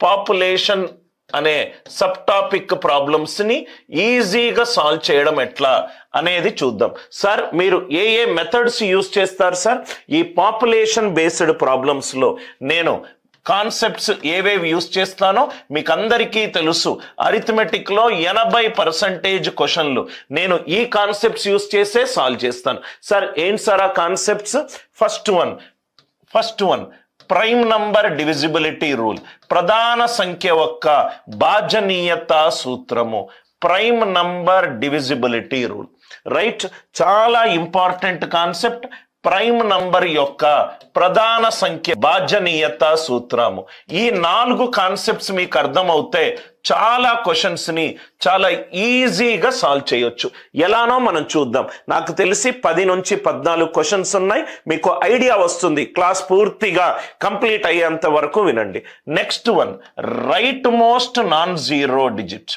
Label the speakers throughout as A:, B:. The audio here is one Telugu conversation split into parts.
A: పాపులేషన్ అనే సబ్ టాపిక్ ప్రాబ్లమ్స్ని ఈజీగా సాల్వ్ చేయడం ఎట్లా అనేది చూద్దాం. సార్ మీరు ఏ ఏ మెథడ్స్ యూజ్ చేస్తారు సార్? ఈ పాపులేషన్ బేస్డ్ ప్రాబ్లమ్స్లో నేను కాన్సెప్ట్స్ ఏవేవి యూజ్ చేస్తానో మీకు అందరికీ తెలుసు. అరిథమెటిక్లో 80% క్వశ్చన్లు నేను ఈ కాన్సెప్ట్స్ యూజ్ చేసే సాల్వ్ చేస్తాను. సార్ ఏంటి సార్ ఆ concepts? First one prime number divisibility rule, ప్రధాన సంఖ్య యొక్క భాజనీయత సూత్రము. Prime number divisibility rule, right? చాలా ఇంపార్టెంట్ కాన్సెప్ట్. ప్రైమ్ నంబర్ యొక్క ప్రధాన సంఖ్య భాజనీయత సూత్రము. ఈ 4 కాన్సెప్ట్స్ మీకు అర్థమవుతే చాలా క్వశ్చన్స్ ని చాలా ఈజీగా సాల్వ్ చేయొచ్చు. ఎలానో మనం చూద్దాం. నాకు తెలిసి 10 నుంచి 14 క్వశ్చన్స్ ఉన్నాయి. మీకు ఐడియా వస్తుంది. క్లాస్ పూర్తిగా కంప్లీట్ అయ్యేంత వరకు వినండి. Next one, right most non zero digit.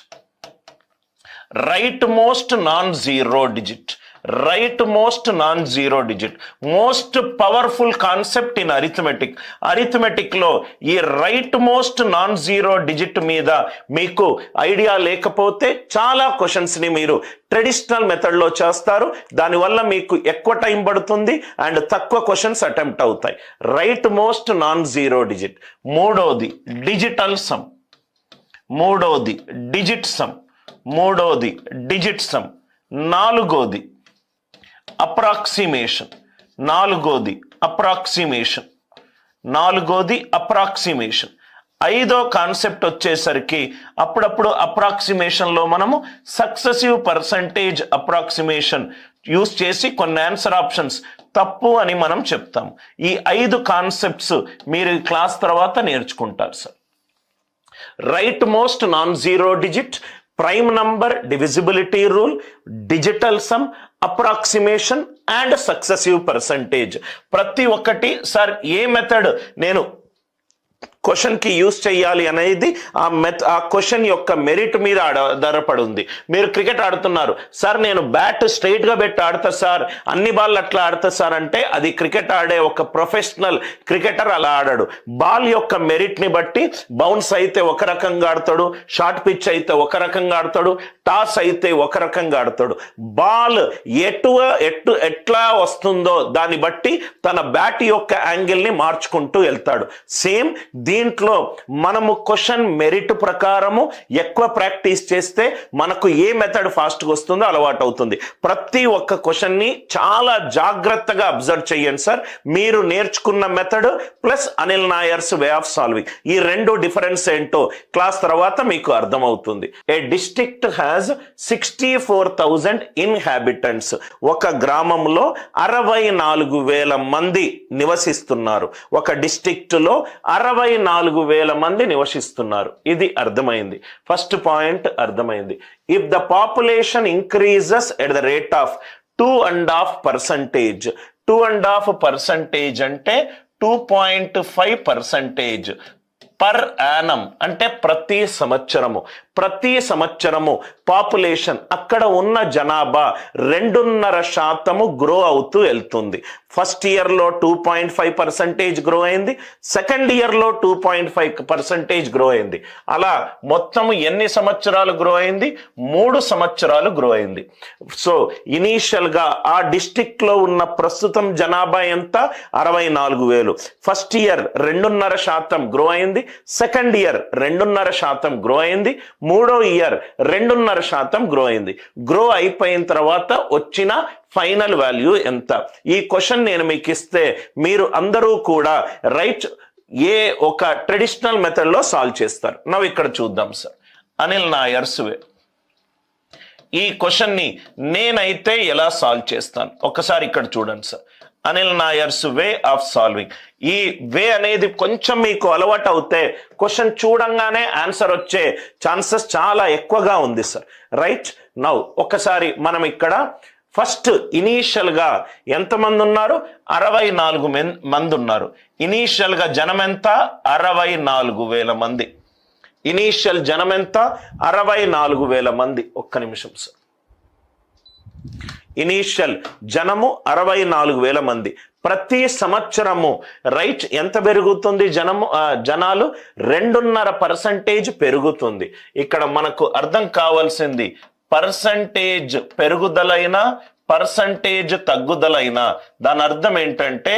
A: Right most non zero digit. Right most non zero digit most powerful concept in arithmetic. అరిథమెటిక్లో ఈ right most non zero digit మీద మీకు ఐడియా లేకపోతే చాలా క్వశ్చన్స్ని మీరు ట్రెడిషనల్ మెథడ్లో చేస్తారు. దానివల్ల మీకు ఎక్కువ టైం పడుతుంది అండ్ తక్కువ క్వశ్చన్స్ అటెంప్ట్ అవుతాయి. Right most non zero digit. మూడోది డిజిటల్ సమ్. మూడోది డిజిట్ సమ్. మూడోది డిజిట్ సమ్. నాలుగోది అప్రాక్సిమేషన్. నాలుగోది అప్రాక్సిమేషన్. ఐదో కాన్సెప్ట్ వచ్చేసరికి అప్పుడప్పుడు అప్రాక్సిమేషన్లో మనము సక్సెసివ్ పర్సంటేజ్ అప్రాక్సిమేషన్ యూస్ చేసి కొన్ని ఆన్సర్ ఆప్షన్స్ తప్పు అని మనం చెప్తాం. ఈ 5 కాన్సెప్ట్స్ మీరు క్లాస్ తర్వాత నేర్చుకుంటారు sir. Right most non zero digit, prime number divisibility rule, digital sum, approximation and successive percentage. ప్రతి ఒక్కటి సార్ ఏ మెథడ్ నేను క్వశ్చన్కి యూజ్ చేయాలి అనేది ఆ క్వశ్చన్ యొక్క మెరిట్ మీద ఆధారపడి ఉంది. మీరు క్రికెట్ ఆడుతున్నారు సార్, నేను బ్యాట్ స్ట్రైట్గా పెట్టి ఆడతా సార్, అన్ని బాల్ అట్లా ఆడతా సార్ అంటే అది క్రికెట్ ఆడే ఒక ప్రొఫెషనల్ క్రికెటర్ అలా ఆడాడు. బాల్ యొక్క మెరిట్ని బట్టి బౌన్స్ అయితే ఒక రకంగా ఆడతాడు, షార్ట్ పిచ్ అయితే ఒక రకంగా ఆడతాడు, టాస్ అయితే ఒక రకంగా ఆడతాడు. బాల్ ఎట్లా వస్తుందో దాన్ని బట్టి తన బ్యాట్ యొక్క యాంగిల్ని మార్చుకుంటూ వెళ్తాడు. సేమ్ దీంట్లో మనము క్వశ్చన్ మెరిట్ ప్రకారము ఎక్కువ ప్రాక్టీస్ చేస్తే మనకు ఏ మెథడ్ ఫాస్ట్గా వస్తుందో అలవాటు అవుతుంది. ప్రతి ఒక్క క్వశ్చన్ని చాలా జాగ్రత్తగా అబ్జర్వ్ చేయండి సార్. మీరు నేర్చుకున్న method plus Anil Nair's way of solving, ఈ 2 డిఫరెన్స్ ఏంటో క్లాస్ తర్వాత మీకు అర్థమవుతుంది. A district has 64,000 inhabitants. ఒక గ్రామంలో 64,000 మంది నివసిస్తున్నారు. ఒక డిస్ట్రిక్ట్ లో 64,000 మంది నివసిస్తున్నారు. ఇది అర్థమైంది. ఫస్ట్ పాయింట్ అర్థమైంది. If the population increases at the rate of 2.5%, 2.5% అంటే 2.5% పర్ యానం అంటే ప్రతి సంవత్సరము పాపులేషన్ అక్కడ ఉన్న జనాభా 2.5% గ్రో అవుతూ వెళ్తుంది. ఫస్ట్ ఇయర్లో 2.5% గ్రో అయింది, సెకండ్ ఇయర్లో 2.5% గ్రో అయింది. అలా మొత్తం ఎన్ని సంవత్సరాలు గ్రో అయింది? 3 సంవత్సరాలు గ్రో అయింది. సో ఇనీషియల్గా ఆ డిస్ట్రిక్ట్లో ఉన్న ప్రస్తుతం జనాభా ఎంత? 64,000. ఫస్ట్ ఇయర్ 2.5% గ్రో అయింది, సెకండ్ ఇయర్ 2.5% గ్రో అయింది, మూడో ఇయర్ 2.5% గ్రో అయింది. గ్రో అయిపోయిన తర్వాత వచ్చిన ఫైనల్ వాల్యూ ఎంత? ఈ క్వశ్చన్ నేను మీకు ఇస్తే మీరు అందరూ కూడా రైట్ ఏ ఒక ట్రెడిషనల్ మెథడ్లో సాల్వ్ చేస్తారు. నవ్వు ఇక్కడ చూద్దాం సార్. అనిల్ నాయర్స్ వే. ఈ క్వశ్చన్ని నేనైతే ఎలా సాల్వ్ చేస్తాను ఒకసారి ఇక్కడ చూడండి sir. Anil Nair's way of solving. ఈ వే అనేది కొంచెం మీకు అలవాటు అవుతే క్వశ్చన్ చూడంగానే ఆన్సర్ వచ్చే ఛాన్సెస్ చాలా ఎక్కువగా ఉంది సార్. రైట్ నౌ ఒకసారి మనం ఇక్కడ ఫస్ట్ ఇనీషియల్గా ఎంతమంది ఉన్నారు? 64 మంది ఉన్నారు. ఇనీషియల్గా జనం ఎంత? 64,000 మంది. ఇనీషియల్ జనం ఎంత? 64,000 మంది. ఒక్క నిమిషం సార్. ఇనీషియల్ జనము 64,000 మంది. ప్రతి సంవత్సరము రైట్ ఎంత పెరుగుతుంది జనాలు 2.5% పెరుగుతుంది. ఇక్కడ మనకు అర్థం కావాల్సింది పర్సంటేజ్ పెరుగుదలైనా పర్సంటేజ్ తగ్గుదలైనా దాని అర్థం ఏంటంటే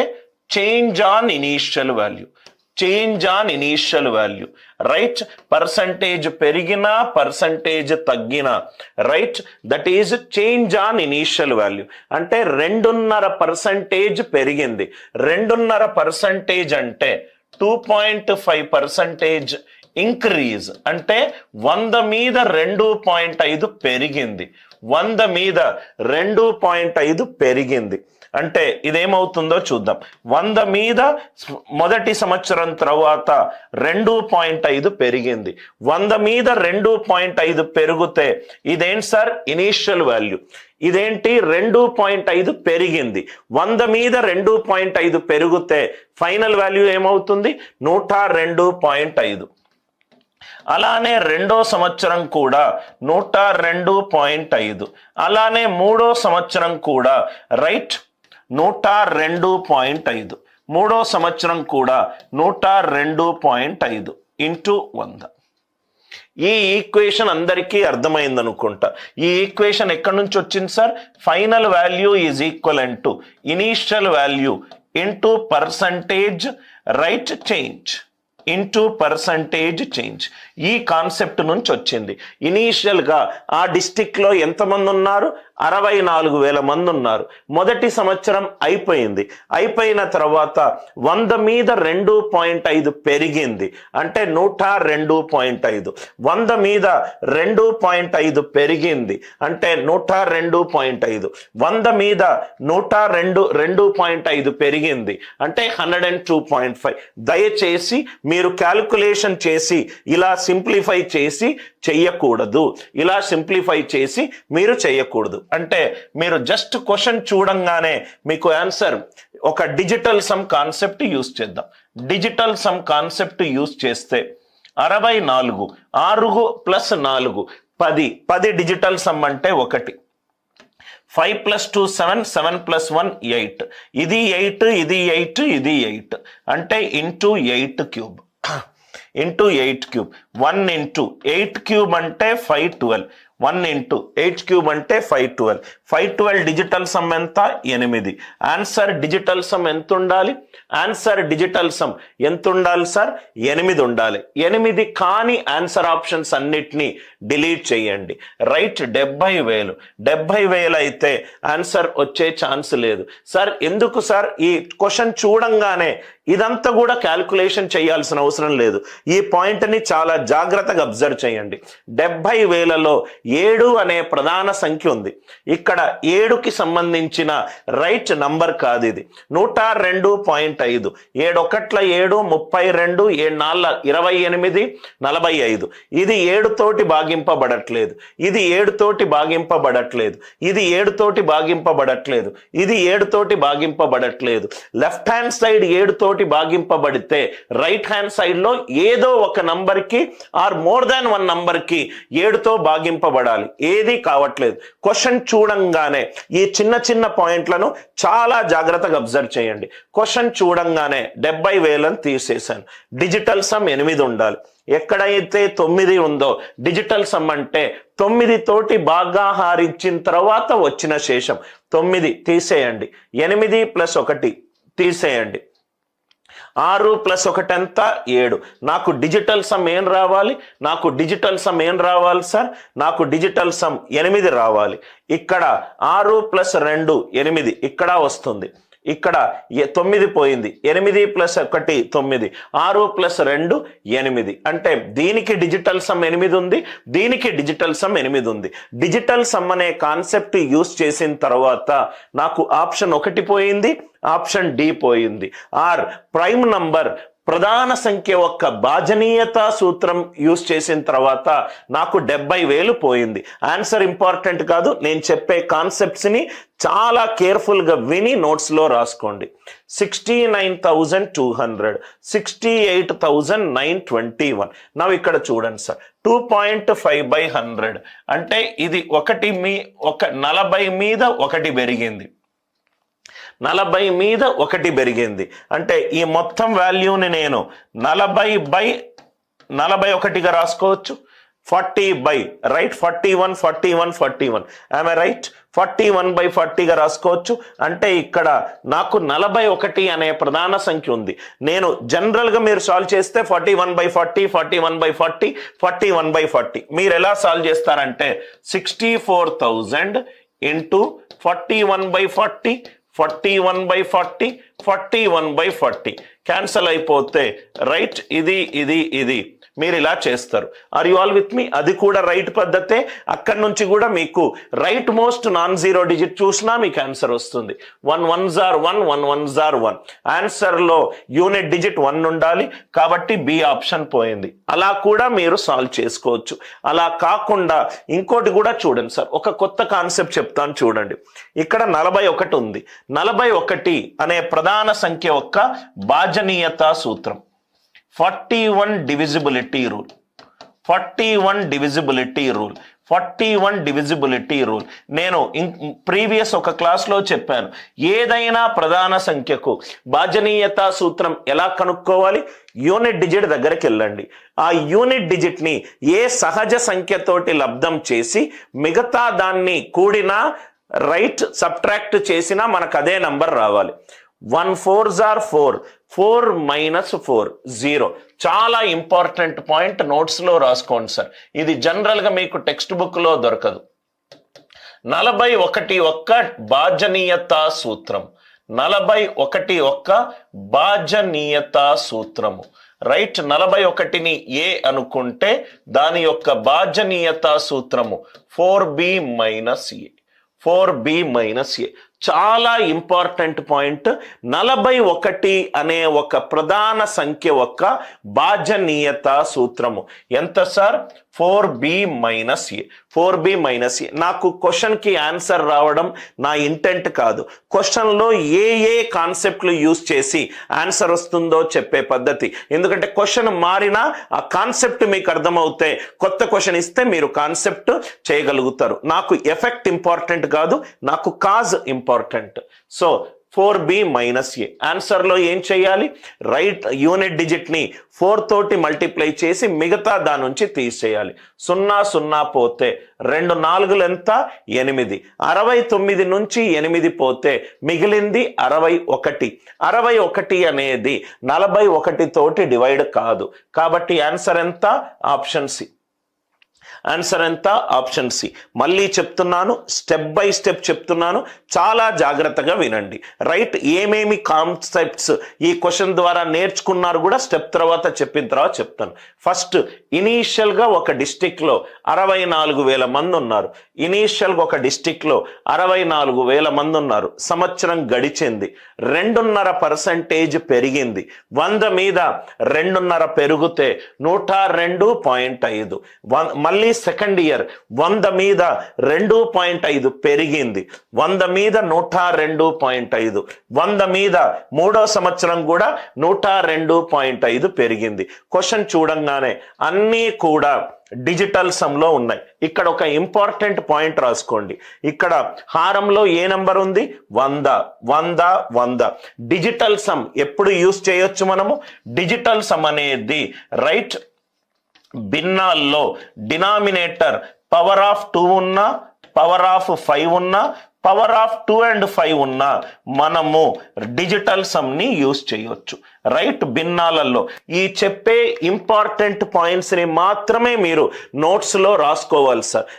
A: change on initial value, change on initial value, right. Percentage పెరిగినా పర్సంటేజ్ తగ్గినా, right, that is change on initial value. అంటే 2.5% పెరిగింది. 2.5% అంటే 2.5% ఇంక్రీజ్, అంటే 100 మీద 2.5 పెరిగింది. 100 మీద 2.5 పెరిగింది. అంటే ఇదేమవుతుందో చూద్దాం. 100 మీద మొదటి సంవత్సరం తర్వాత 2.5 పెరిగింది. 100 మీద 2.5 పెరిగితే ఇదేంటి సార్? Initial value. ఇదేంటి? 2.5 పెరిగింది. 100 మీద 2.5 పెరిగితే ఫైనల్ వాల్యూ ఏమవుతుంది? 102.5. అలానే రెండో సంవత్సరం కూడా 102.5. అలానే మూడో సంవత్సరం కూడా రైట్ 102.5. మూడో సంవత్సరం కూడా 102.5 ఇంటూ 100. ఈ ఈక్వేషన్ అందరికీ అర్థమైంది అనుకుంటా. ఈ ఈక్వేషన్ ఎక్కడి నుంచి వచ్చింది sir? Final value is equivalent to initial value into percentage right change into percentage change. ఈ కాన్సెప్ట్ నుంచి వచ్చింది. ఇనీషియల్గా ఆ డిస్టిక్లో ఎంతమంది ఉన్నారు? 64,000 మంది ఉన్నారు. మొదటి సంవత్సరం అయిపోయింది. అయిపోయిన తర్వాత 100 మీద 2.5 పెరిగింది, అంటే 102.5. 100 మీద 2.5 పెరిగింది, అంటే 102.5. 100 మీద 102.5 పెరిగింది, అంటే 102.5. దయచేసి మీరు క్యాల్కులేషన్ చేసి ఇలా సింప్లిఫై చేసి చెయ్యకూడదు. ఇలా సింప్లిఫై చేసి మీరు చెయ్యకూడదు. అంటే మీరు జస్ట్ క్వశ్చన్ చూడంగానే మీకు ఆన్సర్ ఒక డిజిటల్ సమ్ కాన్సెప్ట్ యూజ్ చేద్దాం. డిజిటల్ సమ్ కాన్సెప్ట్ యూజ్ చేస్తే 64, 6 ప్లస్ 4 10. 10 డిజిటల్ సమ్ అంటే 1. 5 ప్లస్ 2 7, 7 ప్లస్ 1 8. ఇది 8, ఇది 8, ఇది 8, అంటే into 8 cube into 8 cube. 1 into 8 cube అంటే 512. 1 ఇంటూ 8 క్యూబ్ అంటే 512. 512 డిజిటల్ సమ్ ఎంత? 8. ఆన్సర్ డిజిటల్ సమ్ ఎంత ఉండాలి? ఆన్సర్ డిజిటల్ సమ్ ఎంత ఉండాలి సార్? 8 ఉండాలి. 8 కానీ ఆన్సర్ ఆప్షన్స్ అన్నిటినీ డిలీట్ చేయండి. రైట్ 70,000. 70,000 అయితే ఆన్సర్ వచ్చే ఛాన్స్ లేదు. సార్ ఎందుకు సార్? ఈ క్వశ్చన్ చూడంగానే ఇదంతా కూడా క్యాల్కులేషన్ చేయాల్సిన అవసరం లేదు. ఈ పాయింట్ని చాలా జాగ్రత్తగా అబ్జర్వ్ చేయండి. 70,000లో 7 అనే ప్రధాన సంఖ్య ఉంది. ఇక్కడ 7కి సంబంధించిన రైట్ నంబర్ కాదు ఇది. 102.5. 7 1 7, 32, 7 4 28, 45. ఇది 7 తోటి భాగింపబడట్లేదు. ఇది 7 తోటి భాగింపబడట్లేదు. ఇది 7 తోటి భాగింపబడట్లేదు. ఇది 7 తోటి భాగింపబడట్లేదు. లెఫ్ట్ హ్యాండ్ సైడ్ 7 తోటి భాగింపబడితే రైట్ హ్యాండ్ సైడ్ లో ఏదో ఒక నంబర్ కి ఆర్ మోర్ దాన్ 1 నంబర్ కి 7తో భాగింపబడాలి. ఏది కావట్లేదు. క్వశ్చన్ చూడంగానే ఈ చిన్న చిన్న పాయింట్లను చాలా జాగ్రత్తగా అబ్జర్వ్ చేయండి. క్వశ్చన్ చూడంగానే 70,000 తీసేశాను. డిజిటల్ సమ్ 8 ఉండాలి. ఎక్కడైతే 9 ఉందో డిజిటల్ సమ్ అంటే 9 తోటి భాగాహారించిన తర్వాత వచ్చిన శేషం 9 తీసేయండి. 8 ప్లస్ 1 తీసేయండి. 6 ప్లస్ 1 ఎంత? 7. నాకు డిజిటల్ సమ్ ఏం రావాలి? నాకు డిజిటల్ సమ్ ఏం రావాలి సార్? నాకు డిజిటల్ సమ్ 8 రావాలి. ఇక్కడ 6 ప్లస్ 2 8 ఇక్కడ వస్తుంది. ఇక్కడ 9 పోయింది. 8 ప్లస్ 1 9. 6 ప్లస్ 2 8. అంటే దీనికి డిజిటల్ సమ్ 8 ఉంది, దీనికి డిజిటల్ సమ్ 8 ఉంది. డిజిటల్ సమ్ అనే కాన్సెప్ట్ యూజ్ చేసిన తర్వాత నాకు ఆప్షన్ 1 పోయింది, ఆప్షన్ డి పోయింది. ఆర్ ప్రైమ్ నంబర్ ప్రధాన సంఖ్య యొక్క భాజనీయత సూత్రం యూజ్ చేసిన తర్వాత నాకు 70,000 పోయింది. ఆన్సర్ ఇంపార్టెంట్ కాదు. నేను చెప్పే కాన్సెప్ట్స్ ని చాలా కేర్ఫుల్ గా విని నోట్స్ లో రాసుకోండి. 69,200, 68,921. నా ఇక్కడ చూడండి సార్, 2.5/100 అంటే ఇది 40 మీద 1 పెరిగింది. 40 మీద 1 పెరిగింది అంటే ఈ మొత్తం వాల్యూని నేను 40/41గా రాసుకోవచ్చు. 40 బై రైట్ 41 41 41 ఐఎమ్ రైట్ 41/40గా రాసుకోవచ్చు. అంటే ఇక్కడ నాకు 41 అనే ప్రధాన సంఖ్య ఉంది. నేను జనరల్గా మీరు సాల్వ్ చేస్తే 41/40 41/40 41/40 మీరు ఎలా సాల్వ్ చేస్తారంటే 64,000 ఇంటూ 41/40 41/40 41/40 క్యాన్సల్ అయిపోతే రైట్ ఇది మీరు ఇలా చేస్తారు. Are you all with me? అది కూడా రైట్ పద్ధతే. అక్కడి నుంచి కూడా మీకు right most non zero digit చూసినా మీకు ఆన్సర్ వస్తుంది. 1 1s are 1 1 1s are 1. ఆన్సర్లో unit digit 1 ఉండాలి కాబట్టి బి ఆప్షన్ పోయింది. అలా కూడా మీరు సాల్వ్ చేసుకోవచ్చు. అలా కాకుండా ఇంకోటి కూడా చూడండి సార్, ఒక కొత్త కాన్సెప్ట్ చెప్తాను చూడండి. ఇక్కడ 41 ఉంది. 41 అనే ప్రధాన సంఖ్య యొక్క భాజనీయతా సూత్రం 41 డివిజిబిలిటీ రూల్. 41 డివిజిబిలిటీ రూల్ నేను ప్రీవియస్ ఒక క్లాస్లో చెప్పాను. ఏదైనా ప్రధాన సంఖ్యకు భాజనీయతా సూత్రం ఎలా కనుక్కోవాలి? యూనిట్ డిజిట్ దగ్గరికి వెళ్ళండి. ఆ యూనిట్ డిజిట్ని ఏ సహజ సంఖ్యతోటి లబ్ధం చేసి మిగతా దాన్ని కూడినా రైట్ సబ్ట్రాక్ట్ చేసినా మనకు అదే నంబర్ రావాలి. 1 4s are 4 4 minus 4 0. చాలా ఇంపార్టెంట్ పాయింట్, నోట్స్లో రాసుకోండి సార్. ఇది జనరల్గా మీకు టెక్స్ట్ బుక్లో దొరకదు. 41 యొక్క భాజనీయతా సూత్రం 41 యొక్క భాజనీయతా సూత్రము రైట్. 41ని ఏ అనుకుంటే దాని యొక్క భాజనీయతా సూత్రము 4b మైనస్ ఏ. 4b మైనస్ ఏ చాలా ఇంపార్టెంట్ పాయింట్. 41 అనే ఒక ప్రధాన సంఖ్య యొక్క భాజనీయతా సూత్రము ఎంత సార్? 4b మైనస్ ఏ. 4b మైనస్ ఏ. నాకు క్వశ్చన్కి ఆన్సర్ రావడం నా ఇంటెంట్ కాదు. క్వశ్చన్లో ఏ కాన్సెప్ట్లు యూజ్ చేసి ఆన్సర్ వస్తుందో చెప్పే పద్ధతి. ఎందుకంటే క్వశ్చన్ మారినా ఆ కాన్సెప్ట్ మీకు అర్థమవుతే కొత్త క్వశ్చన్ ఇస్తే మీరు కాన్సెప్ట్ చేయగలుగుతారు. నాకు ఎఫెక్ట్ ఇంపార్టెంట్ కాదు, నాకు cause important. So 4b minus a ఆన్సర్లో ఏం చేయాలి? రైట్ యూనిట్ డిజిట్ని 4 తోటి మల్టిప్లై చేసి మిగతా దాని నుంచి తీసేయాలి. 0 0 పోతే 2 4 ఎంత? 8. 69 నుంచి 8 పోతే మిగిలింది 61. 61 అనేది 41 తోటి డివైడ్ కాదు కాబట్టి ఆన్సర్ ఎంత? Option c. ఆన్సర్ ఎంత? Option c. మళ్ళీ చెప్తున్నాను, స్టెప్ బై స్టెప్ చెప్తున్నాను, చాలా జాగ్రత్తగా వినండి. రైట్ ఏమేమి కాన్సెప్ట్స్ ఈ క్వశ్చన్ ద్వారా నేర్చుకున్నారు కూడా స్టెప్ తర్వాత చెప్పిన తర్వాత చెప్తాను. ఫస్ట్ ఇనీషియల్గా ఒక డిస్టిక్లో 64,000 మంది ఉన్నారు. ఇనీషియల్గా ఒక డిస్టిక్లో 64,000 మంది ఉన్నారు. సంవత్సరం గడిచింది, 2.5% పెరిగింది. 100 మీద 2.5 పెరిగితే 102.5. మళ్ళీ సెకండ్ ఇయర్ 100 మీద 2.5 పెరిగింది. 100 మీద 102.5. 100 మీద 3వ సంవత్సరం కూడా 102.5 పెరిగింది. క్వశ్చన్ చూడంగానే అన్నీ కూడా డిజిటల్ సమ్లో ఉన్నాయి. ఇక్కడ ఒక ఇంపార్టెంట్ పాయింట్ రాసుకోండి. ఇక్కడ హారంలో ఏ నంబర్ ఉంది? 100 100 100. డిజిటల్ సమ్ ఎప్పుడు యూజ్ చేయొచ్చు మనము? డిజిటల్ సమ్ అనేది రైట్ భిన్నాల్లో డినామినేటర్ పవర్ ఆఫ్ 2 ఉన్నా, పవర్ ఆఫ్ 5 ఉన్నా, పవర్ ఆఫ్ 2 and 5 ఉన్నా మనము డిజిటల్ సమ్ని యూజ్ చేయొచ్చు. రైట్ భిన్నాలలో ఈ చెప్పే ఇంపార్టెంట్ పాయింట్స్ని మాత్రమే మీరు నోట్స్లో రాసుకోవాలి సార్.